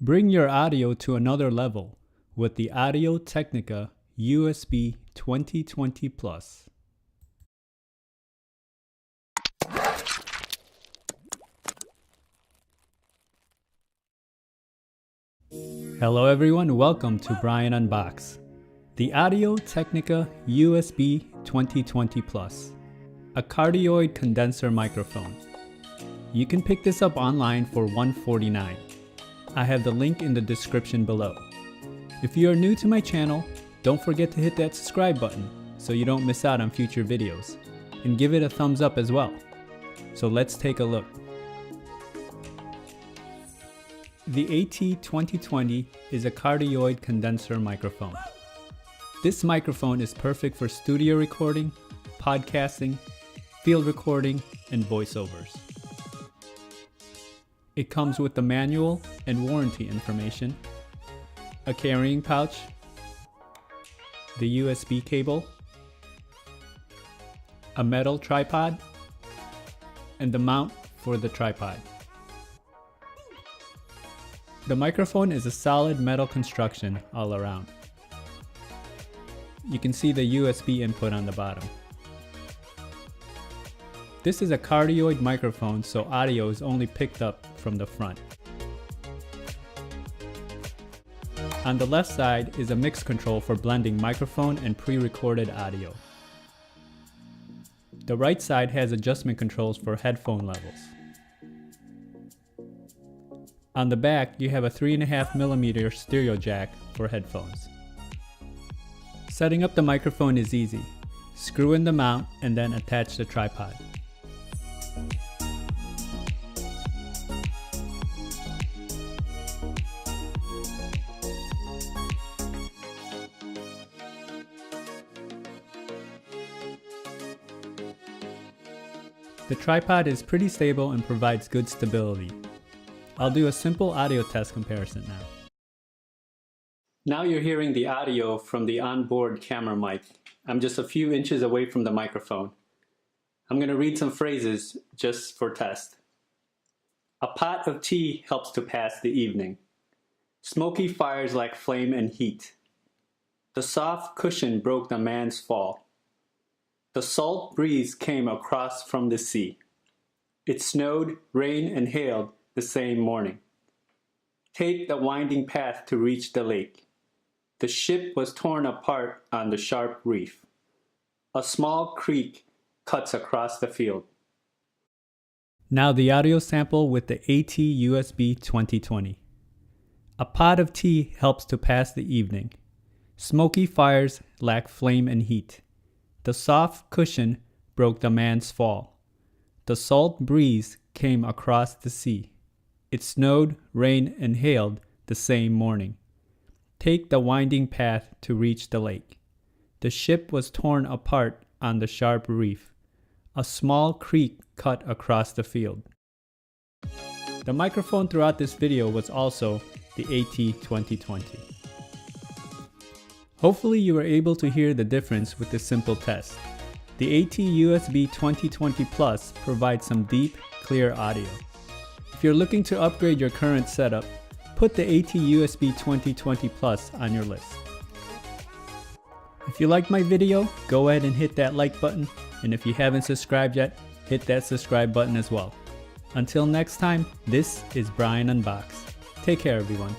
Bring your audio to another level with the Audio-Technica USB 2020 Plus. Hello everyone, welcome to Brian Unboxed, the Audio-Technica USB 2020 Plus, a cardioid condenser microphone. You can pick this up online for $149. I have the link in the description below. If you are new to my channel, don't forget to hit that subscribe button so you don't miss out on future videos, and give it a thumbs up as well. So let's take a look. The AT2020 is a cardioid condenser microphone. This microphone is perfect for studio recording, podcasting, field recording, and voiceovers. It comes with the manual and warranty information, a carrying pouch, the USB cable, a metal tripod, and the mount for the tripod. The microphone is a solid metal construction all around. You can see the USB input on the bottom. This is a cardioid microphone, so audio is only picked up from the front. On the left side is a mix control for blending microphone and pre-recorded audio. The right side has adjustment controls for headphone levels. On the back, you have a 3.5mm stereo jack for headphones. Setting up the microphone is easy. Screw in the mount and then attach the tripod. The tripod is pretty stable and provides good stability. I'll do a simple audio test comparison now. Now you're hearing the audio from the onboard camera mic. I'm just a few inches away from the microphone. I'm going to read some phrases just for test. A pot of tea helps to pass the evening. Smoky fires like flame and heat. The soft cushion broke the man's fall. The salt breeze came across from the sea. It snowed, rained, and hailed the same morning. Take the winding path to reach the lake. The ship was torn apart on the sharp reef. A small creek cuts across the field. Now the audio sample with the AT USB 2020. A pot of tea helps to pass the evening. Smoky fires lack flame and heat. The soft cushion broke the man's fall. The salt breeze came across the sea. It snowed, rained, and hailed the same morning. Take the winding path to reach the lake. The ship was torn apart on the sharp reef. A small creek cut across the field. The microphone throughout this video was also the AT2020. Hopefully you were able to hear the difference with this simple test. The AT USB 2020 Plus provides some deep, clear audio. If you're looking to upgrade your current setup, put the AT USB 2020 Plus on your list. If you liked my video, go ahead and hit that like button, and if you haven't subscribed yet, hit that subscribe button as well. Until next time, this is Brian Unboxed. Take care everyone.